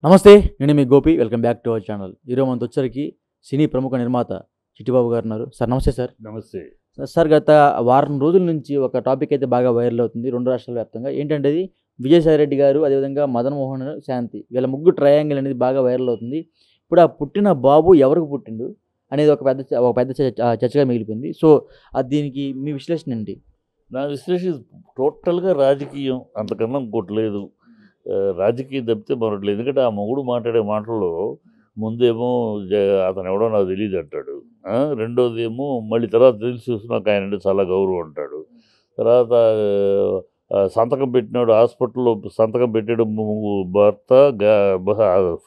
నమస్తే, నేను మీ Gopi. Welcome back to our channel. ఈరోజు మనతో వచ్చరికి సినీ ప్రముఖ నిర్మాత చిట్టిబాబు గారు ఉన్నారు. సార్ నమస్తే. సార్ నమస్తే సార్ గత వారం రోజుల నుంచి ఒక టాపిక్ అయితే బాగా వైరల్ అవుతుంది రెండు రాష్ట్రాల వ్యాప్తంగా. ఏంటంటే అది విజయసాయి రెడ్డి గారు, అదేవిధంగా మదన్ మోహన్, శాంతి, వీళ్ళ ముగ్గురు ట్రయాంగిల్ అనేది బాగా వైరల్ అవుతుంది. ఇప్పుడు ఆ పుట్టిన బాబు ఎవరికి పుట్టిండు అనేది ఒక పెద్ద చర్చగా మిగిలిపోయింది. సో దీనికి మీ విశ్లేషణ ఏంటి? నా విశ్లేషణ టోటల్గా రాజకీయం, అంతకన్నా ఇంకోటి లేదు. రాజకీయం తప్పితే మరొకటి లేదు. ఎందుకంటే ఆ మొగుడు మాట్లాడే మాటల్లో ముందేమో అతను ఎవడో నాకు తెలియదు అంటాడు. రెండోది ఏమో మళ్ళీ తర్వాత తెలిసి చూసినాక ఆయన అంటే చాలా గౌరవం అంటాడు. తర్వాత సంతకం పెట్టినాడు, హాస్పిటల్లో సంతకం పెట్టాడు, భర్త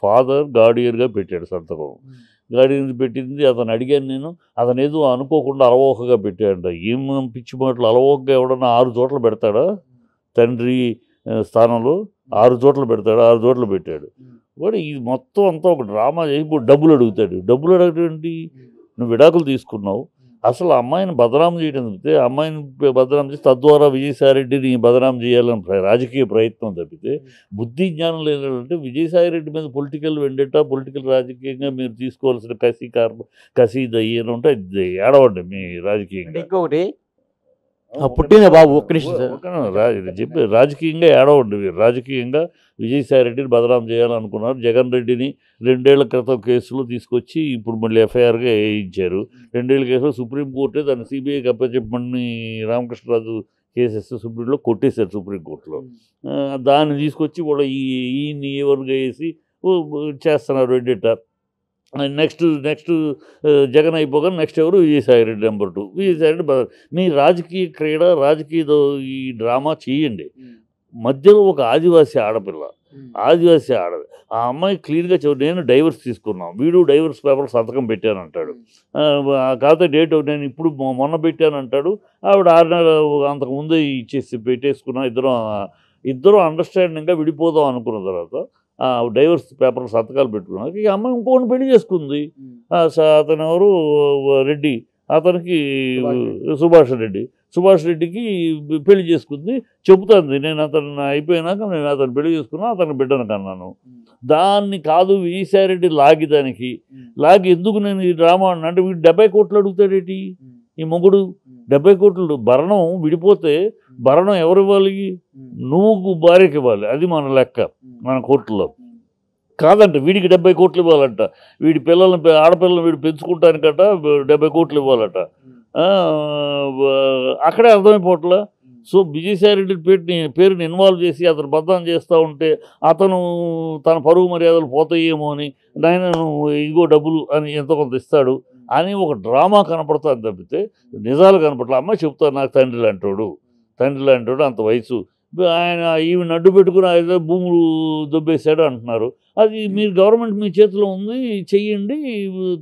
ఫాదర్ గార్డియన్గా పెట్టాడు సంతకం. గార్డియన్ పెట్టింది అతను అడిగాను నేను. అతను ఏదో అనుకోకుండా అలవోకగా పెట్టాడంట. ఏం పిచ్చి మాటలు, అలవోకగా ఎవడన్నా 6 చోట్ల పెడతాడా? తండ్రి స్థానంలో 6 చోట్ల పెడతాడు, 6 చోట్ల పెట్టాడు. వాడు ఇది మొత్తం అంతా ఒక డ్రామా చేసి ఇప్పుడు డబ్బులు అడుగుతాడు. డబ్బులు అడగటండి, నువ్వు విడాకులు తీసుకున్నావు, అసలు అమ్మాయిని బదనాం చేయడం తప్పితే, అమ్మాయిని బదనాం చేసి తద్వారా విజయసాయిరెడ్డిని బదనాం చేయాలని రాజకీయ ప్రయత్నం తప్పితే బుద్ధి జ్ఞానం లేదంటే విజయసాయిరెడ్డి మీద పొలిటికల్ వెండేటా, పొలిటికల్ రాజకీయంగా మీరు తీసుకోవాల్సిన కసి దయ్యను ఉంటే అది ఏడవండి మీ రాజకీయంగా. ఇంకొకటి పుట్టిన బాబు ఒక్క నిమిషం చెప్పి రాజకీయంగా ఏడవండి. రాజకీయంగా విజయసాయిరెడ్డిని బదనాం చేయాలనుకున్నారు. జగన్ రెడ్డిని 2 ఏళ్ల క్రితం కేసులో తీసుకొచ్చి ఇప్పుడు మళ్ళీ ఎఫ్ఐఆర్గా వేయించారు. 2 ఏళ్ల కేసులో సుప్రీంకోర్టే దాన్ని సిబిఐకి అప్పచెప్పమని రామకృష్ణరాజు కేసేస్తే సుప్రీంలో కొట్టేశారు సుప్రీంకోర్టులో. దాన్ని తీసుకొచ్చి కూడా ఈయన్ని ఏవన్గా వేసి చేస్తున్నారు రెండిట. నెక్స్ట్ జగన్ అయిపోగా నెక్స్ట్ ఎవరు? విజయసాయిరెడ్డి నెంబర్ 2. విజయసాయిరెడ్డి మీ రాజకీయ క్రీడ, రాజకీయ ఈ డ్రామా చేయండి. మధ్యలో ఒక ఆదివాసీ ఆడపిల్ల, ఆదివాసీ ఆడది, ఆ అమ్మాయి క్లియర్గా నేను డైవర్స్ తీసుకున్నాం, వీడు డైవర్స్ పేపర్ సంతకం పెట్టానంటాడు. కాకపోతే డేట్ నేను ఇప్పుడు మొన్న పెట్టానంటాడు. ఆవిడ 6 నెలలు అంతకుముందే ఇచ్చేసి పెట్టేసుకున్నాం. ఇద్దరు అండర్స్టాండింగ్గా విడిపోదాం అనుకున్న తర్వాత డైవర్స్ పేపర్ సంతకాలు పెట్టుకున్నాక ఈ అమ్మాయి ఇంకొకటి పెళ్లి చేసుకుంది. అతను ఎవరు? రెడ్డి, అతనికి సుభాష్ రెడ్డికి పెళ్లి చేసుకుంది. చెబుతుంది నేను అతను అయిపోయినాక నేను అతను పెళ్లి చేసుకున్నా, అతను బిడ్డను కన్నాను. దాన్ని కాదు విజయసాయిరెడ్డి లాగి ఎందుకు నేను ఈ డ్రామా అంటే వీడు 70 కోట్లు అడుగుతాడేటి ఈ మొగుడు? 70 కోట్లు భరణం విడిపోతే భరణం ఎవరు ఇవ్వాలి? నువ్వు భార్యకి ఇవ్వాలి. అది మన లెక్క, మన కోర్టులో. కాదంట వీడికి 70 కోట్లు ఇవ్వాలంట. వీడి ఆడపిల్లలను వీడు పెంచుకుంటానికట 70 కోట్లు ఇవ్వాలట. అక్కడే అర్థమైపోవట్లా. సో విజయసాయిరెడ్డి పేరుని ఇన్వాల్వ్ చేసి అతను బదనాం చేస్తూ ఉంటే అతను తన పరువు మర్యాదలు పోతాయేమో అని, నాయన నువ్వు ఇగో డబ్బులు అని ఎంతో కొంత ఇస్తాడు అని ఒక డ్రామా కనపడుతుంది తప్పితే నిజాలు కనపడలే. అమ్మాయి చెప్తారు నాకు తండ్రి లాంటోడు అంత వయసు, ఆయన ఈవిని అడ్డు పెట్టుకుని ఆయన భూములు దొబ్బేశాడు అంటున్నారు. అది మీరు గవర్నమెంట్ మీ చేతిలో ఉంది, చెయ్యండి,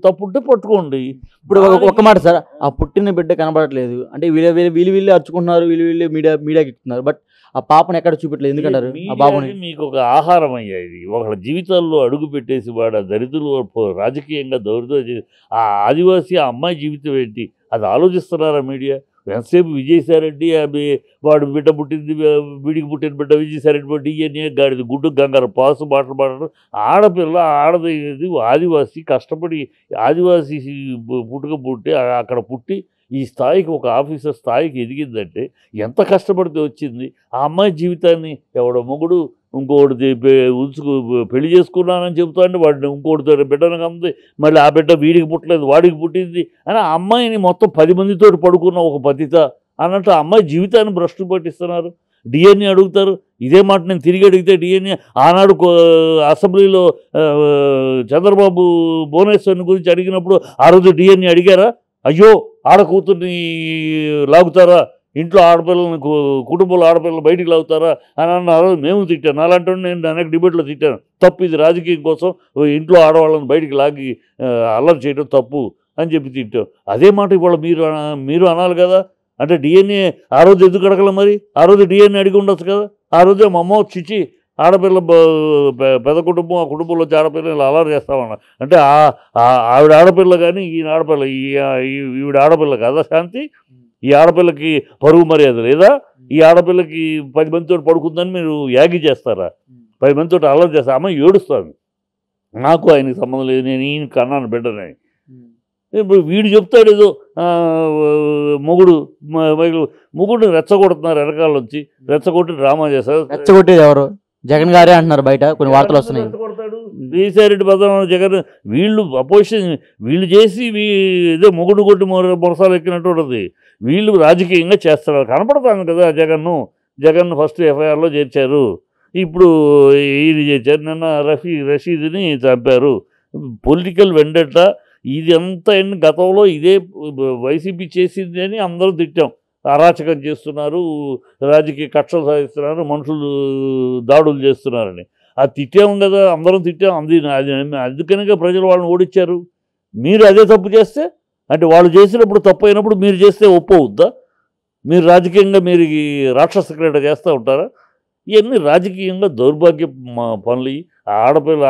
తప్పుంటే పట్టుకోండి. ఇప్పుడు ఒక్క మాట సార్, ఆ పుట్టిన బిడ్డ కనబడట్లేదు అంటే వీళ్ళు అరుచుకుంటున్నారు, వీళ్ళు మీడియాకి ఎక్కుతున్నారు. బట్ ఆ పాపను ఎక్కడ చూపెట్టలేదు. ఎందుకంటారు? ఆ బాబుని మీకు ఒక ఆహారం అయ్యాయి. ఒకళ్ళ జీవితాల్లో అడుగు పెట్టేసి వాడు దరిద్రులు రాజకీయంగా దౌర్జన్యం ఆ ఆదివాసీ ఆ అమ్మాయి జీవితం ఏంటి అది ఆలోచిస్తున్నారా మీడియా? ఎంతసేపు విజయసాయిరెడ్డి వాడు బిడ్డ పుట్టింది, వీడికి పుట్టిన బిడ్డ విజయసాయిరెడ్డి డిఎన్ఏ గాడిది గుడ్డు గంగారు పాసు మాటలు మాట్లాడడం. ఆడపిల్ల ఆడది ఆదివాసీ కష్టపడి ఆదివాసీ పుట్టి అక్కడ పుట్టి ఈ స్థాయికి ఒక ఆఫీసర్ స్థాయికి ఎదిగిందంటే ఎంత కష్టపడితే వచ్చింది. ఆ అమ్మాయి జీవితాన్ని ఎవడో మొగుడు ఇంకోటి పెళ్లి చేసుకున్నానని చెబుతాండి, వాడిని ఇంకోటితో బిడ్డను కమ్మింది, మళ్ళీ ఆ బిడ్డ వీడికి పుట్టలేదు వాడికి పుట్టింది అని ఆ అమ్మాయిని మొత్తం 10 మందితో పడుకున్న ఒక పతిత అన్నట్టు ఆ అమ్మాయి జీవితాన్ని భ్రష్టు పట్టిస్తున్నారు. డిఎన్ఏ అడుగుతారు. ఇదే మాట నేను తిరిగి అడిగితే డిఎన్ఏ ఆనాడు అసెంబ్లీలో చంద్రబాబు భువనేశ్వర్ని గురించి అడిగినప్పుడు ఆ రోజు డిఎన్ఏ అడిగారా? అయ్యో ఆడ కూతుర్ని లాగుతారా, ఇంట్లో ఆడపిల్లలని కుటుంబంలో ఆడపిల్లలు బయటికి లాగుతారా అని అన్నారు. మేము తిట్టాను. అలాంటి నేను అనేక డిబేట్లో తిట్టాను. తప్పు, ఇది రాజకీయం కోసం ఇంట్లో ఆడవాళ్ళని బయటికి లాగి అల్లరి చేయడం తప్పు అని చెప్పి తిట్టాం. అదే మాట ఇవాళ మీరు అనాలి కదా. అంటే డిఎన్ఏ ఆ రోజు ఎందుకు అడగల? మరి ఆ రోజు డిఎన్ఏ అడిగి ఉండొచ్చు కదా. ఆ రోజే మా అమ్మ చిచ్చి ఆడపిల్ల పెద్ద కుటుంబం, ఆ కుటుంబంలో వచ్చి ఆడపిల్ల ఇలా అలవాటు చేస్తామన్నా అంటే ఆవిడ ఆడపిల్ల కానీ ఈయన ఆడపిల్ల, ఈవిడ ఆడపిల్ల కదా శాంతి? ఈ ఆడపిల్లకి పరువు మర్యాద లేదా? ఈ ఆడపిల్లకి 10 మందితో పడుకుందని మీరు యాగి చేస్తారా? 10 మందితో అల్లరి చేస్తారు. అమ్మాయి ఏడుస్తుంది. నాకు ఆయనకి సంబంధం లేదు, నేను ఈయన కన్నాను బిడ్డని. ఇప్పుడు వీడు చెప్తాడు ఏదో మొగుడు రెచ్చగొడుతున్నారు వెనకాల వచ్చి, రెచ్చగొట్టి డ్రామా చేస్తారు. రెచ్చగొట్టేది ఎవరు? జగన్ గారే అంటున్నారు, బయట కొన్ని వార్తలు వస్తున్నాయి. విజయసాయిరెడ్డి బదనం జగన్ వీళ్ళు అపోజిషన్ వీళ్ళు చేసి ఏదో మొగుడు కొట్టి మొరసాలు ఎక్కినట్టు ఉంటుంది. వీళ్ళు రాజకీయంగా చేస్తున్నారు, కనపడతాను కదా. జగన్ ఫస్ట్ ఎఫ్ఐఆర్లో చేర్చారు, ఇప్పుడు ఇది చేర్చారు, నిన్న రషీద్ని చంపారు. పొలిటికల్ వెండట ఇది అంతా గతంలో ఇదే వైసీపీ చేసింది అని అందరూ తిట్టాం. అరాచకం చేస్తున్నారు, రాజకీయ కక్షలు సాధిస్తున్నారు, మనుషులు దాడులు చేస్తున్నారని. అది తిట్టాం కదా, అందరం తిట్టాం. అందుకనిగా ప్రజలు వాళ్ళని ఓడించారు. మీరు అదే తప్పు చేస్తే, అంటే వాళ్ళు చేసినప్పుడు తప్పు అయినప్పుడు మీరు చేస్తే ఒప్పవుద్దా? మీరు రాజకీయంగా మీరు ఈ రాక్షస క్రీడ చేస్తూ ఉంటారా? ఇవన్నీ రాజకీయంగా దౌర్భాగ్య పనులు. ఆడపిల్ల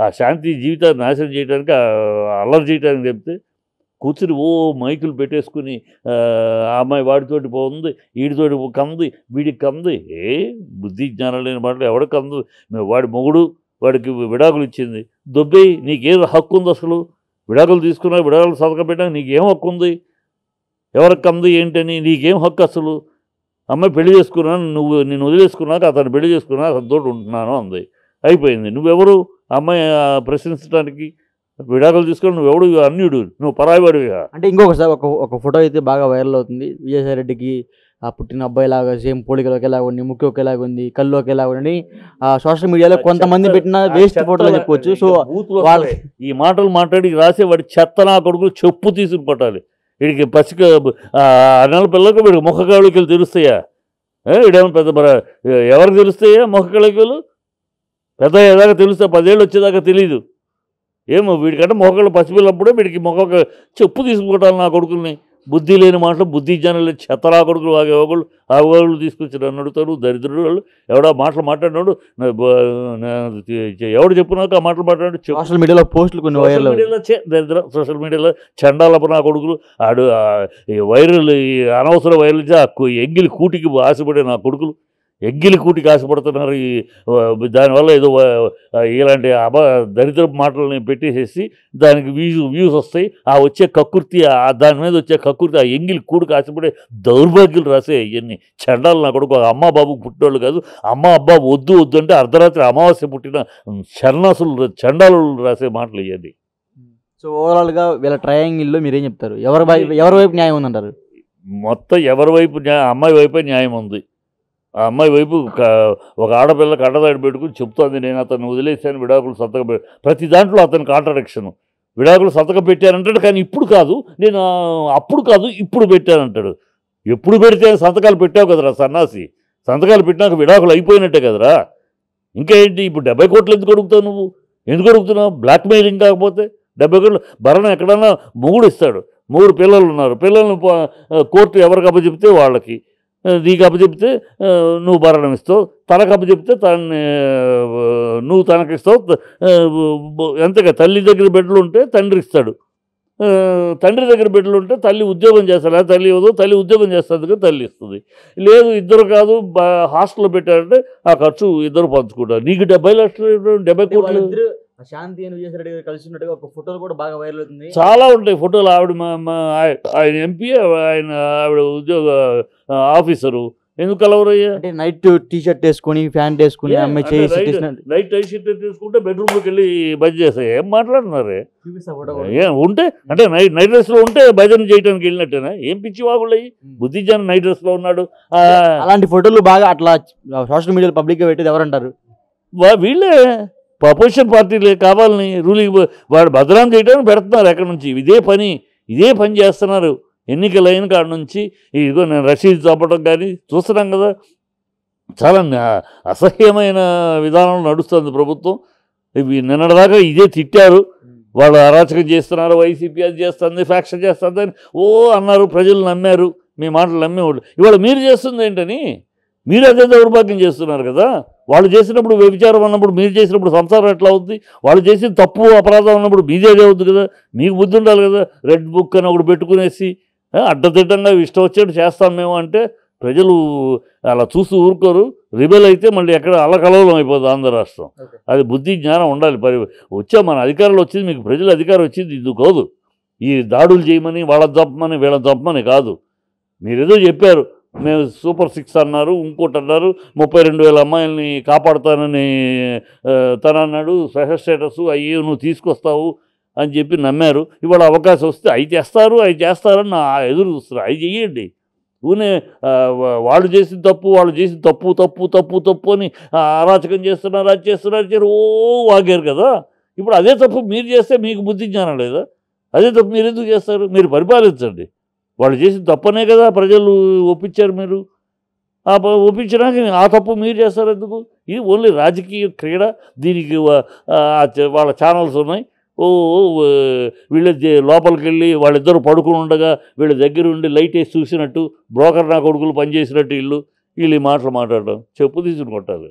ఆ శాంతి జీవితాన్ని నాశనం చేయడానికి, అల్లరి చేయడానికి చెప్తే కూర్చుని మైకులు పెట్టేసుకుని ఆ అమ్మాయి వాడితోటి పోతుంది, వీడితోటి కంది, వీడికి కంది. బుద్ధి జ్ఞానం లేని మాటలు ఎవడికి కందు? వాడి మొగుడు వాడికి విడాకులు ఇచ్చింది, దొబ్బేయి, నీకేం హక్కు ఉంది అసలు? విడాకులు తీసుకున్నా, విడాకులు సంతకం పెట్టాక నీకేం హక్కు ఉంది? ఎవరికి కంది ఏంటని నీకేం హక్కు అసలు? అమ్మాయి పెళ్లి చేసుకున్నాను, నేను వదిలేసుకున్నాక అతను పెళ్లి చేసుకున్నా, అతనితోటి ఉంటున్నాను అంది, అయిపోయింది. నువ్వెవరు అమ్మాయి ప్రశ్నించడానికి? విడాకులు తీసుకొని నువ్వెవడు? అన్యుడు, నువ్వు పరాయివాడివిగా. అంటే ఇంకొకసారి ఒక ఫోటో అయితే బాగా వైరల్ అవుతుంది. విజయసాయిరెడ్డికి ఆ పుట్టిన అబ్బాయిలాగా సేమ్ పోలికలు ఒకేలాగా ఉంది, ముక్కు ఒకేలాగా ఉంది, కళ్ళు ఒకేలాగా ఉంది, సోషల్ మీడియాలో కొంతమంది పెట్టిన వేస్ట్ ఫోటోలు చెప్పుకోవచ్చు. సో వాళ్ళ ఈ మాటలు మాట్లాడి రాసేవాడి చెత్త నా కొడుకులు చెప్పు తీసుకుని పట్టాలి. వీడికి పసిక నెల పిల్లలకు వీడికి ముఖ కవళికలు తెలుస్తాయా? వీడేమో పెద్ద ఎవరికి తెలుస్తాయా ముఖ కవళికలు? పెద్ద ఏదాకా తెలుస్తా, 10 ఏళ్ళు వచ్చేదాకా తెలీదు. ఏమో వీడికంటే మొక్కలు పసిపిల్లప్పుడే వీడికి మొక్క చెప్పు తీసుకుంటాను నా కొడుకుల్ని. బుద్ధి లేని మాటలు, బుద్ధి జ్ఞానం లేని చెత్తరా కొడుకులు అవగాళ్ళు తీసుకొచ్చి నన్ను అడుగుతారు. దరిద్రుడు వాళ్ళు ఎవడో మాటలు మాట్లాడినాడు, ఎవడు చెప్పినాక ఆ మాటలు మాట్లాడు. సోషల్ మీడియాలో పోస్టులు కొన్ని వైరల్, దరిద్ర సోషల్ మీడియాలో చండాలపు నా కొడుకులు. ఆడు వైరల్, అనవసర వైరల్ ఎంగిలి కూటికి ఆశపడే నా కొడుకులు ఎగ్గిలి కూటికి ఆశపడుతున్నారు. దానివల్ల ఏదో ఇలాంటి దరిద్రపు మాటలని పెట్టేసేసి దానికి వ్యూస్ వస్తాయి. ఆ వచ్చే కక్కుర్తి, దాని మీద వచ్చే కక్కుర్తి, ఆ ఎంగిలి కూడికి ఆశపడే దౌర్భాగ్యులు రాసే ఇవన్నీ చండాలు నా కొడుకు. అమ్మ బాబుకు పుట్టినోళ్ళు కాదు, అమ్మ అబ్బా వద్దు అంటే అర్ధరాత్రి అమావాస్య పుట్టిన చన్నాసులు చండాలు రాసే మాటలు ఇవన్నీ. సో ఓవరాల్గా వీళ్ళ ట్రయాంగిల్లో మీరేం చెప్తారు? ఎవరి వైపు న్యాయం ఉందంటారు? మొత్తం ఎవరి వైపు అమ్మాయి వైపే న్యాయం ఉంది. ఆ అమ్మాయి వైపు ఒక ఆడపిల్ల కట్టదాడి పెట్టుకుని చెప్తోంది, నేను అతను వదిలేసాను, విడాకులు సంతకం ప్రతి దాంట్లో అతను కాంట్రడిక్షన్. విడాకులు సంతకం పెట్టానంటాడు, కానీ ఇప్పుడు కాదు, నేను అప్పుడు కాదు ఇప్పుడు పెట్టానంటాడు. ఎప్పుడు పెడితే సంతకాలు పెట్టావు కదరా సన్నాసి, సంతకాలు పెట్టినాక విడాకులు అయిపోయినట్టే కదరా. ఇంకా ఏంటి ఇప్పుడు 70 కోట్లు ఎందుకు అడుగుతావు? నువ్వు ఎందుకు అడుగుతున్నావు? బ్లాక్మెయిలింగ్ కాకపోతే 70 కోట్లు భరణం ఎక్కడన్నా మొగుడు ఇస్తాడు. 3 పిల్లలు ఉన్నారు, పిల్లల్ని కోర్టు ఎవరికి అప్పచెప్తే వాళ్ళకి, నీకు అప్పచెప్తే నువ్వు భరణం ఇస్తావు, తనకు అప్పచెప్తే నువ్వు తనకిస్తావు. ఎంతగా తల్లి దగ్గర బిడ్డలు ఉంటే తండ్రి ఇస్తాడు, తండ్రి దగ్గర బిడ్డలు ఉంటే తల్లి ఉద్యోగం చేస్తాడు, తల్లి ఇవ్వదు, తల్లి ఉద్యోగం చేస్తుంది తల్లి ఇస్తుంది. లేదు ఇద్దరు కాదు హాస్టల్లో పెట్టారంటే ఆ ఖర్చు ఇద్దరు పంచుకుంటారు. నీకు 70 లక్షలు 70 కోట్లు. శాంతి అని విజయసాయిరెడ్డి గారు కలిసి ఉన్నట్టుగా ఒక ఫోటోలు కూడా బాగా వైరల్ అవుతుంది. చాలా ఉంటాయి ఫోటోలు. ఆవిడ ఆయన ఎంపీ, ఆవిడ ఉద్యోగ ఆఫీసరు. ఎందుకు కలవరయ్యా? అంటే నైట్ టీషర్ట్ వేసుకొని ఫ్యాంట్ వేసుకుని అమ్మాయి నైట్ టై షర్ట్ తీసుకుంటే బెడ్రూమ్లోకి వెళ్ళి భజన చేస్తాయి. ఏం మాట్లాడుతున్నారే? ఉంటే అంటే నైట్ డ్రెస్లో ఉంటే భజన చేయడానికి వెళ్ళినట్టేనా? ఏం పిచ్చి వాగుళ్ళయి? బుద్ధిజానం నైట్ డ్రెస్లో ఉన్నాడు. అలాంటి ఫోటోలు బాగా అట్లా సోషల్ మీడియాలో పబ్లిక్గా పెట్టేది ఎవరంటారు? వీళ్ళే అపోజిషన్ పార్టీలే కావాలని రూలింగ్ వాడు బదనాం చేయడానికి పెడుతున్నారు. ఎక్కడి నుంచి ఇదే పని చేస్తున్నారు. ఎన్నికలు అయిన కాడ నుంచి ఇదిగో నేను రషీద్ చంపడం కానీ చూస్తున్నాం కదా. చాలా అసహ్యమైన విధానం నడుస్తుంది ప్రభుత్వం. ఇవి నిన్నటిదాకా ఇదే తిట్టారు, వాళ్ళు అరాచకం చేస్తున్నారు, వైసీపీ అది చేస్తుంది, ఫ్యాక్షన్ చేస్తుంది అని అన్నారు. ప్రజలు నమ్మారు, మీ మాటలు నమ్మేవాళ్ళు. ఇవాళ మీరు చేస్తుంది ఏంటని మీరు అదే దౌర్భాగ్యం చేస్తున్నారు కదా. వాళ్ళు చేసినప్పుడు వ్యభిచారం అన్నప్పుడు, మీరు చేసినప్పుడు సంసారం ఎట్లా అవుతుంది? వాళ్ళు చేసిన తప్పు అపరాధం అన్నప్పుడు మీదే అవుతుంది కదా. మీకు బుద్ధి ఉండాలి కదా. రెడ్ బుక్ అని ఒకటి పెట్టుకునేసి అడ్డదిడ్డంగా ఇష్టం వచ్చేట్టు చేస్తాం మేము అంటే ప్రజలు అలా చూస్తూ ఊరుకోరు. రిబెల్ అయితే మళ్ళీ ఎక్కడ అల్లకలవలం అయిపోతుంది ఆంధ్ర రాష్ట్రం. అది బుద్ధి జ్ఞానం ఉండాలి. మన అధికారంలో వచ్చింది, మీకు ప్రజల అధికారం వచ్చింది ఇది కాదు. ఈ దాడులు చేయమని వాళ్ళని చంపమని వీళ్ళని చంపమని కాదు. మీరేదో చెప్పారు, మేము సూపర్ 6 అన్నారు, ఇంకోటి అన్నారు, 32,000 అమ్మాయిల్ని కాపాడుతానని తనన్నాడు, స్పెషల్ స్టేటస్ అయ్యి నువ్వు తీసుకొస్తావు అని చెప్పి నమ్మారు. ఇవాళ అవకాశం వస్తే అవి చేస్తారని నా ఎదురు చూస్తారు. అవి చెయ్యండి. ఊనే వాళ్ళు చేసిన తప్పు అని అరాచకం చేస్తున్నారు, అది చేస్తున్నారు వాగారు కదా. ఇప్పుడు అదే తప్పు మీరు చేస్తే మీకు బుద్ధి జ్ఞానం లేదా? అదే తప్పు మీరు ఎందుకు చేస్తారు? మీరు పరిపాలించండి. వాళ్ళు చేసిన తప్పనే కదా ప్రజలు ఒప్పించారు. మీరు ఒప్పించినాక ఆ తప్పు మీరు చేస్తారు ఎందుకు? ఇది ఓన్లీ రాజకీయ క్రీడ. దీనికి వాళ్ళ ఛానల్స్ ఉన్నాయి. వీళ్ళ లోపలికి వెళ్ళి వాళ్ళిద్దరూ పడుకుని ఉండగా వీళ్ళ దగ్గర ఉండి లైట్ వేసి చూసినట్టు, బ్రోకర్ నా కొడుకులు పనిచేసినట్టు వీళ్ళు ఈ మాటలు మాట్లాడడం చెప్పు తీసుకుని కొట్టాలి.